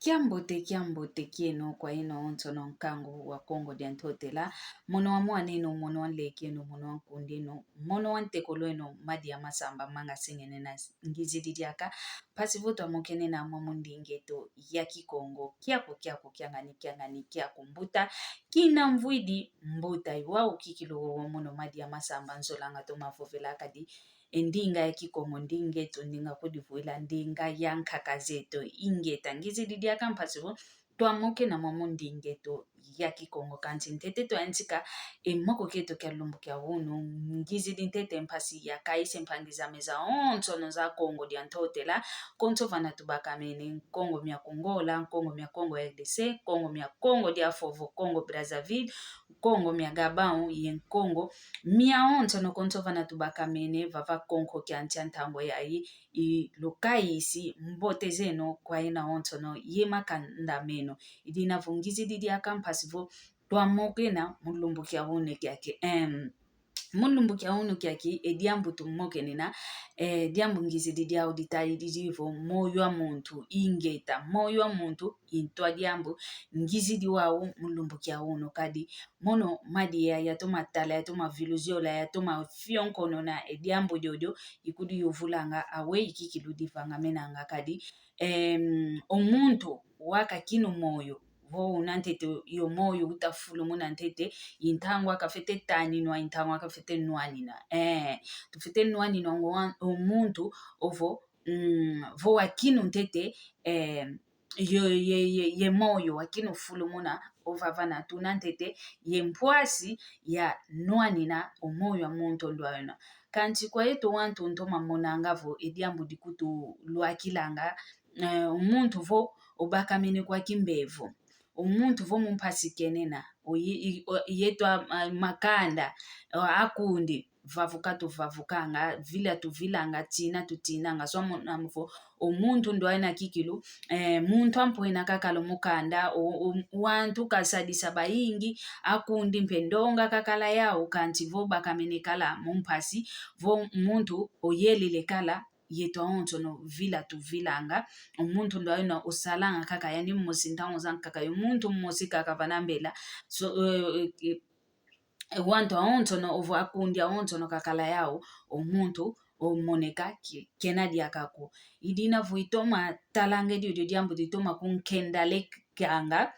Kiambote kieno kwa ino onto no nkango wa Kongo diantotela mono wa mwaneno mono wa lekeno mono wa kundeno mono wa ntekolo eno madi ya masamba manga sengene na ngizididiaka pasi voto amokene na mamundingeto ya Kikongo kiako kiangani kiako mbuta kina mvuidi mbuta iwao kikilo mono madi ya masamba nzolanga to mafovela kadi endinga ya Kikongo ndingeto ndinga kudivuila ndinga ya nkakazeto ingeta ngizididia kampasivo twamoke na mamo ndingeto ya Kikongo kanti ntete to antika emoko keto kya lumbu kya wunu ngizidi ntete mpasi ya kaise mpangiza meza onto no za Kongo diantotela konto vana tubaka mene Kongo mya Kongola Kongo mya Kongo RDC Kongo mya Kongo dia Fovo Kongo Brazzaville Kongo mya Gabon yen Kongo mia onto no konto vana tubaka mene vava Kongo kyanti antambo ya i lukaisi mbote zeno kwa ina onto no yema kanda meno idina vungizi didi akampasivo twamoke na mulumbu kya wune kyake mulumbu kya wunu kyake ediambu tumoke nina diambu ngizi didi audita idivo moyo wa muntu ingeta moyo wa muntu intwa diambu ngizi diwau mulumbu kya wunu kadi mono madi ya yatoma tala yatoma viluziola yatoma fionkono na ediambu jojo ikudi yuvulanga awe ikikiludi vanga menanga kadi omuntu waka kinu moyo vo unantete yo moyo utafulu munantete intangwa kafete taninwa intangwa kafete nwanina tufete nwanina omuntu ovo vo wakinu ntete ye moyo wakinu fulu muna ovavana tunantete ye mpwasi ya nwanina omoyo wa muntu ndwaena kanti kwa yeto wantu ntoma monangavo ediambu dikutu luakilanga omuntu vo obaka mene kwa kimbevo omuntu vo mumpasi kenena yetwa makanda akundi vavukanga vila tuvilanga tina tutinanga so namvo omuntu ndo aina kikilu muntu ampoena kakalo mukanda wantu kasadisa bayingi akundi mpendonga kakala yao kanti vo bakamene kala mumpasi vo muntu oyelele kala yetwa onto no vila tuvilanga omuntu ndo aina usalanga kaka yani musintango zanga kaka omuntu mmosi kaka vanambela so wantu aonto no ovo akundi aonto no kakala yao omuntu omoneka kenadi akako idina vuitoma talange dio diambu ditoma kunkendale kanga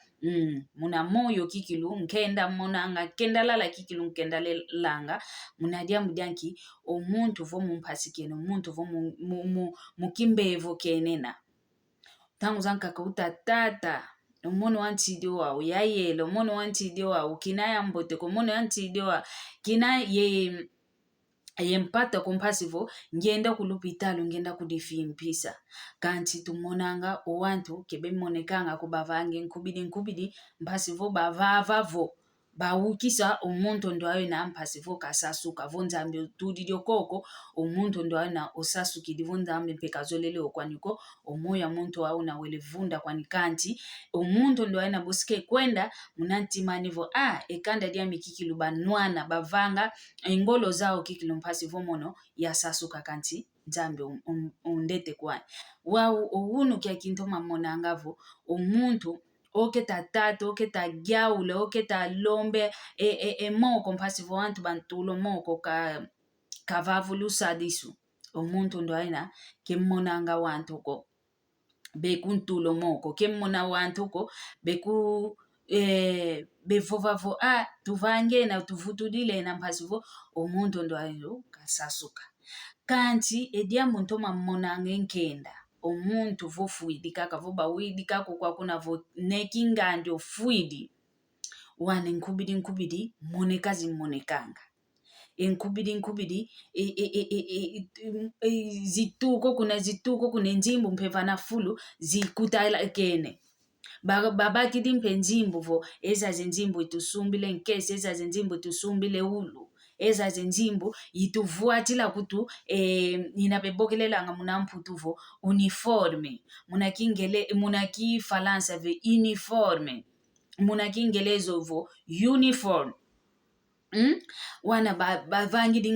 muna moyo kikilu nkenda monanga kendalala kikilu nkendale langa muna diambu dianki omuntu vo mumpasi keno omuntu vo mukimbevo kenena tangu zanka kauta tata omono wantidio wa uyayele omono wantidio wa ukinaya mbote komono wantidio wa kina ye mpata kompasivo ngenda kulupitalo ngenda kudifimpisa kanti tumonanga owantu kebe monekanga kubavange nkubidi mpasivo bavavavo bawukisa omuntu ndo ayo na mpasivo kasasuka vonzambe tudidio koko omuntu ndo ayo na osasukidi vonzambe mpekazolele okwaniko omoya muntu ayo na welevunda kwanikanti omuntu ndo ayo na bosike kwenda munantimanivo ekanda dia mikikilu banwana bavanga engolo zao kikilu mpasivo mono yasasuka kanti nzambe undete kwani wau owunu kya kintoma monangavo omuntu oketa tatu oketa gyaule oketa lombe moko mpasivo wantu bantulo moko kavavulusa disu omuntu ndo aina kemonanga wantu ko bekuntulo moko kemona wantu ko beku bevovavo tuvangena tuvutulile na mpasivo omuntu ndo ayo kasasuka kanti ediambu ntoma monanga enkenda omuntu vo fuidi kaka vo bawidi kako kwa kuna vo nekingandi ofuidi wane nkubidi monekazi monekanga nkubidi zituko kuna nzimbu mpevana fulu zikutala kene babakidi mpenzimbu vo eza zenzimbu itusumbile nkesi eza zenzimbu itusumbile ulu eza zenzimbu ituvuatila kutu inabebokelelanga munamputu vo uniforme munaki falansa ve uniforme munaki ingelezo vo uniform wana bavangidi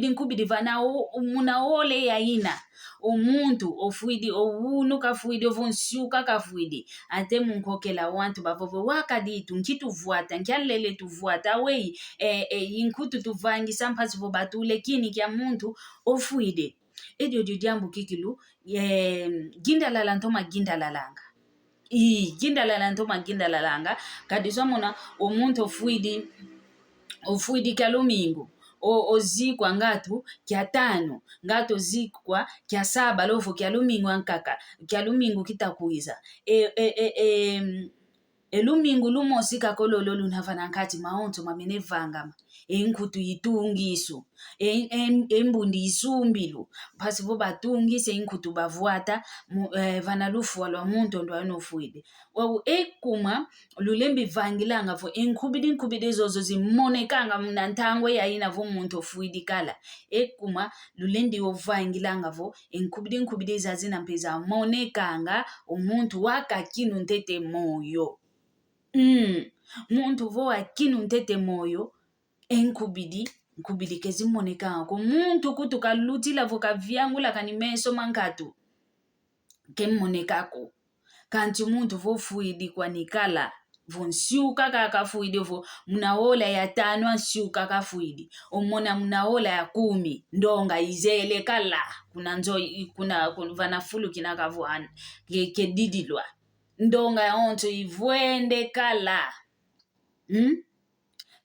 nkubidi vana munaole yaina omuntu ofuidi owunu kafuidi ovonsiuka kafuidi ate munkokela wantu bavovo wakaditu nkituvuata nkyalele tuvuata awei inkutu tuvangisa mpasi vo batule kini kya muntu ofuide edio diambu kikilu gindalala ntoma gindalalanga gindalala ntoma gindalalanga kadisomona omuntu ofuidi kya lumingu ozikwa ngatu kya 5 ngatu ozikwa kya 7 lovo kya lumingu ankaka kya lumingu kitakuiza elumingu lumosi kakololo lunavana nkati maonto mamene vangama enkutu yitungisu embundi isumbilu phasi vo batungise inkutu bavuata vana lufuwa lwa muntu ndo anofuide wawu ekuma lulembi vangilanga vo nkubidi zozo zimonekanga mna ntangwe yaina vo muntu ofuidikala ekuma lulendi ovangilanga vo nkubidi zazina mpeza monekanga omuntu wakakinu ntete moyo muntu vo wakinu ntete moyo nkubidi kezimonekanga ko muntu kutu kalutila vo kavyangula kanimeso mankatu kemonekako kanti muntu vo fuidi kwa nikala vo nsiuka kakafuidi vo munaola ya 5 ansiuka kafuidi omona munaola ya 10 ndonga izele kala kuna vanafulu kinakavu kedidilwa ndonga ya onto ivwende kala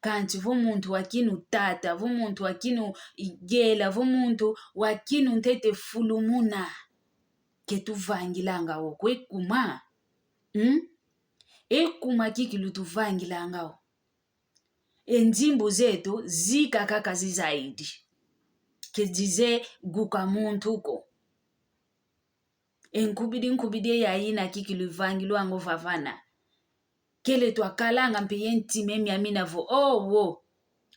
kanti vo muntu wakinu tata vo muntu wakinu igela vo muntu wakinu ntete fulumuna ketuvangilanga wo kwekuma ekuma kikilu tuvangilanga wo enzimbu zetu zikakaka zizaidi kezize guka muntu ko nkubidi yaina kikilu vangilwango vavana kele twakalanga mpe yentime myamina vo wo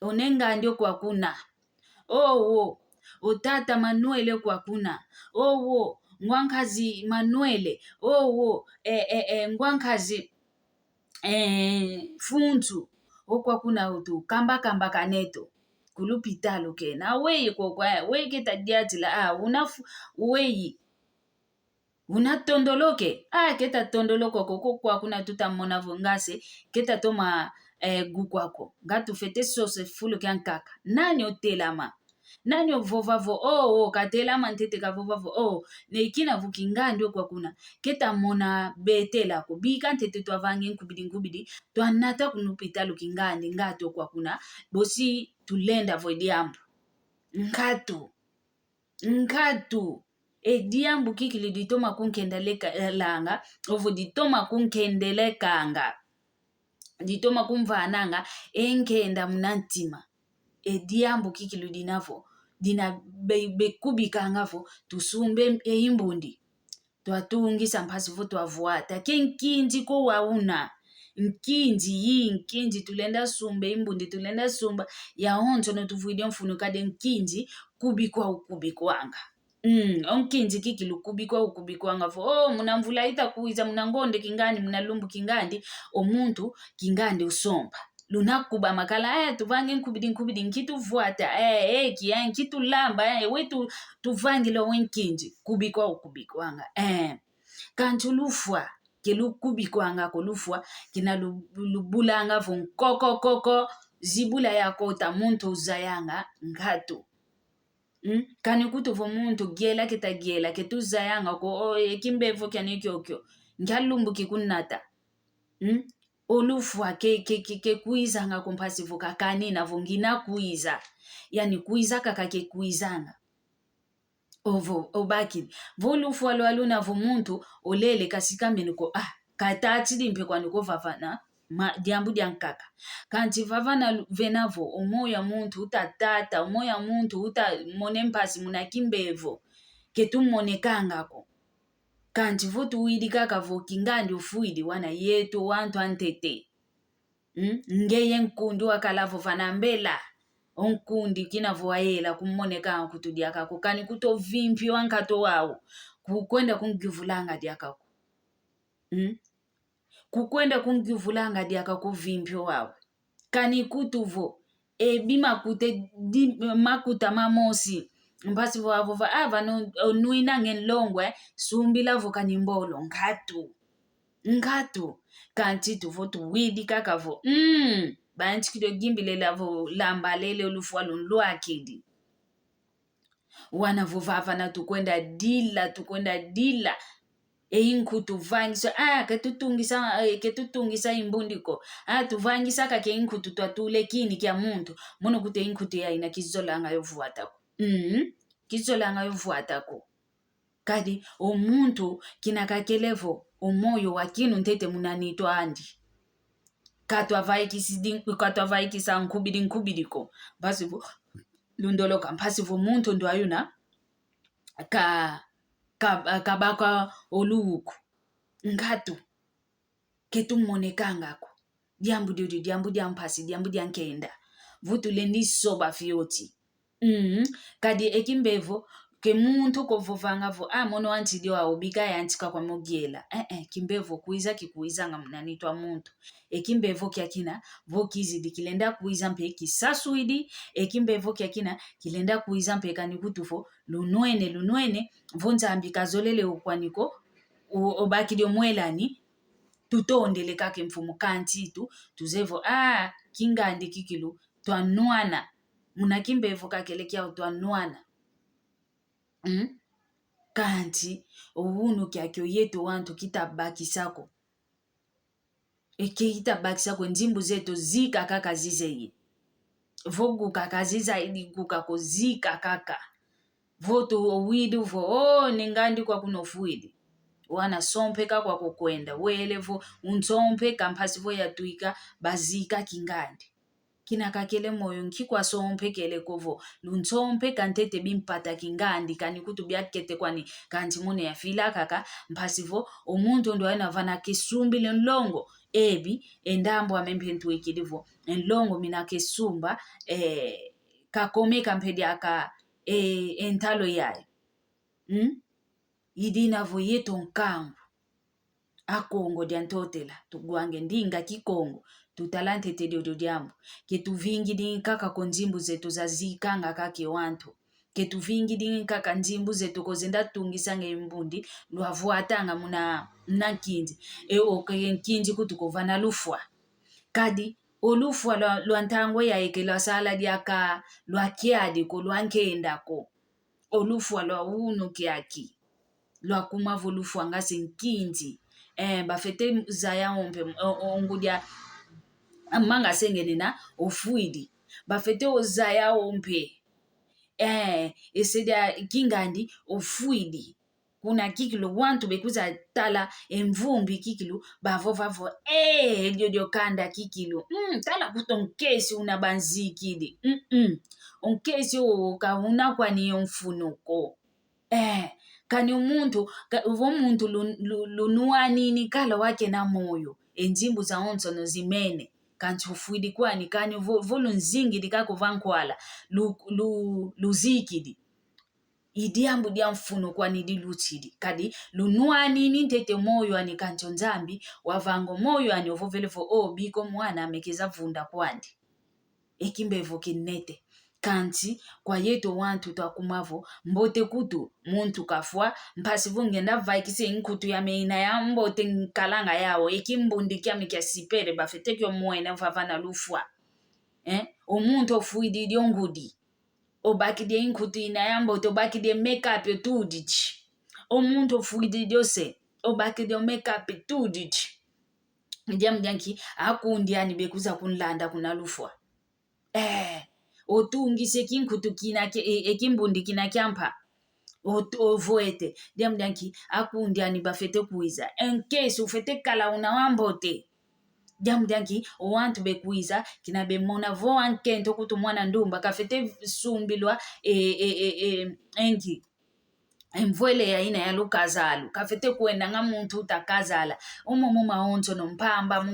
onenga ndio kwa kuna wo otata Manuele kwa kuna wo ngwankazi Manuele wo ngwankazi Funtu okwa kuna utu kamba kaneto kulupitalo kena weye kwa weke tadiatila weyi unatondoloke keta tondoloko koko kwa kuna tutamona vongase keta toma gukwako ngatu fete sose fulu kyankaka nani otelama nani ovovavo katelama ntete kavovavo neikina vukingandi okwa kuna keta mona betelako bika ntete twavange nkubidi twanata kunupita lukingandi ngatu okwa kuna bosi tulenda voidiambu nkatu ediambu kikili ditoma kunkendeleka ovo ditoma kunkendelekanga ditoma kumvananga enkenda munantima ediambu kikili dinavo dina bekubikangavo tusumbe imbundi twatungisa mpasi vo twavuata kenkinji ko wauna nkinji tulenda sumbe imbundi tulenda sumba ya onto no tuvuide mfunu kade nkinji kubikwanga onkinji kikilu kubikwanga vo munamvula itakuiza munangonde kingandi munalumbu kingandi omuntu kingandi usomba lunakuba makala tuvange nkubidi nkituvuata nkitulamba wetu tuvangilo wenkinji kubikwanga kanti ulufwa kelukubikwanga kolufwa kina lubulanga vo nkokokoko zibula yakota muntu uzayanga ngatu kani kutu vo muntu giela ketagiela ketuzayanga ko ekimbevo kyane kyokyo nkyalumbu kikunata olufwa ke kuizanga kompasi vo kakanina vo ngina kuiza yani kuiza kakake kuizanga ovo obaki vo lufwa lwaluna vo muntu olele kasikameni ko katachidi mpe kwaniko vavana diambu diankaka kanti vavana venavo omoya muntu utatata omoya muntu utamone mpasi munakimbevo ketumonekangako kanti vo tuwidikaka vo kingandi ufuidi wana yetu wantu antete ngeye nkundi wakalavo vanambela onkundi kinavo wayela kumonekanga kutudiakako kani kutovimpi wankato wawo kukwenda kungivulanga diakako kukwenda kungivulanga diakako vimpi wawo kani kutuvo bimakute makuta mamosi mpasi vo avova avano nuina ngenlongwe sumbila vo kanimbolo ngatu kanti tuvo tuwidi kakavo banchikilo gimbilela vo lambalele olufwa lunlwakidi wana vovava na tukwenda dila einkutu vangisa ketutungisa imbundiko tuvangisa kake inkutu twatule kini kya muntu mono kute inkutu ya ina kizolanga yovuatako kizolanga yovuatako kadi omuntu kinakakelevo omoyo wakinu ntete munanitwa andi katwavaikisa nkubidiko basi lundoloka mpasi vo muntu ndo ayuna kabaka oluuku ngatu ketumonekangako diambu diampasi diambu diankenda vutule nisoba fioti kadi ekimbevo ke muntu kovovangavo mono antidio aubika yantika kwa mogiela kimbevo kuiza kikuizanga mnanitwa muntu ekimbevo kyakina vokizidi kilenda kuiza mpe kisasuidi ekimbevo kyakina kilenda kuiza mpe kanikutufo lunwene vonzambi kazolele ukwaniko obakidio mwelani tutondele kake mfumu kantitu tuzevo kingandi kikilu twanwana muna kimbevo kakelekia twanwana kanti owunu kyakyo yetu wantu kitabakisako kitabakisako nzimbu zetu zika kaka zizeye voguka kaziza idi gukako zika kaka votu owidu vo ningandi kwa kunofuidi wana sompeka kwa kukwenda welevo unsompeka mpasi vo yatuika bazika kingandi kinakakele moyo nkikwa sompekele kovo lunsompeka ntete bimpata kingandi kani kutu byakete kwani kanti mune ya fila kaka mpasi vo omuntu ndo aina vana kisumbile nlongo ebi endambo amempentu ikilivo nlongo mina kesumba kakomeka mpedi aka entalo yayo idina vo yeto nkambu akongo diantotela tugwange ndinga kikongo tutalante tedio diambo ketuvingi dinkaka konzimbu zetu zazikanga kake wantu ketuvingi dinkaka nzimbu zetu kozenda tungisange imbundi lwavuatanga muna nkinzi nkinzi kutukovana lufwa kadi olufwa lwantango yaike lwasala diaka lwakiadi ko lwankendako olufwa lwa uno kiaki lwakumavo lufwa ngase nkinzi bafete zaya ompe ongudia manga sengenena ofuidi bafete ozaya ompe esedia kingandi ofuidi kuna kikilu wantu bekuza tala emvumbi kikilu bavovavo diodio kanda kikilu tala kuto nkesi unabanzikidi onkesi kauna kwani mfunuko kani umuntu vomuntu lunuanini kala wake na moyo enjimbu za onsono zimene kanti ufuidi kwani kani volunzingidi kako vankwala luzikidi idiambu dia mfuno kwani dilutidi kadi lunuanini ntete moyo ani kanti nzambi wavango moyo ani ovovelevo biko mwana amekeza vunda kwandi ekimbevo kinete kanti kwa yeto wantu takumavo mbote kutu muntu kafwa mpasi vungenda vaikise nkutu ya meina ya mbote nkalanga yao ekimbundi kyami kya sipere bafete kyo mwene vavana lufwa omuntu ofuidi diongudi obakide nkutu ina ya mbote obakide makeup yotudichi omuntu ofuidi diose obakide makeup tudichi ndiamudyanki akundiani bekuza kunlanda kuna lufwa otungise kinkutu ekimbundi kina kyampa ovoete diamudyanki akundiani bafete kuiza enkesi ufete kala unawambote diamudyanki owantu bekuiza kina bemona vo ankento kutu mwana ndumba kafete sumbilwa enki emvwele ya ina ya lukazalu kafete kuenda nga muntu utakazala umomo maonzo no mpamba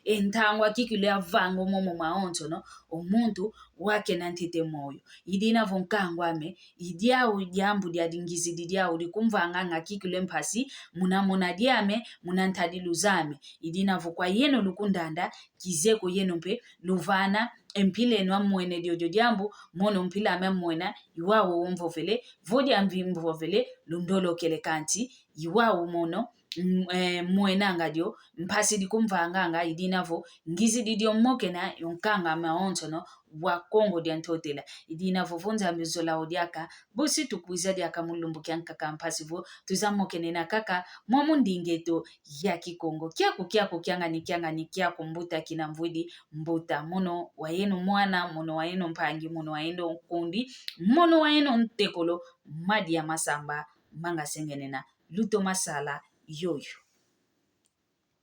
entangwa kikile avango momo maonzo no omuntu wake nantete moyo idina vonkango ame idiao diambu dia dingizi didiao dikumva nganga kikule mpasi muna diame muna ntadiluzame idina vokwa yeno lukundanda kizeko yeno mpe luvana empile no amwene dio diambu mono mpila ame mwena iwawo umvovele vodi amvimvovele lundolo kele kanti iwawo mono mwena ngadio mpasi dikumva nganga idinavo ngizi didio mokena yonkanga maontono wa Kongo dia ntotela idina vovonza mizola odiaka bosi tukwiza diaka mulumbu kyanka kampasi vo tuzamokene na kaka mwamundingeto ya Kikongo kyako kyanga ni kyako mbuta kina mvudi mbuta mono wayeno mwana mono wayeno mpangi mono wayeno kundi mono wayeno ntekolo madi ya masamba manga sengenena luto masala yoyo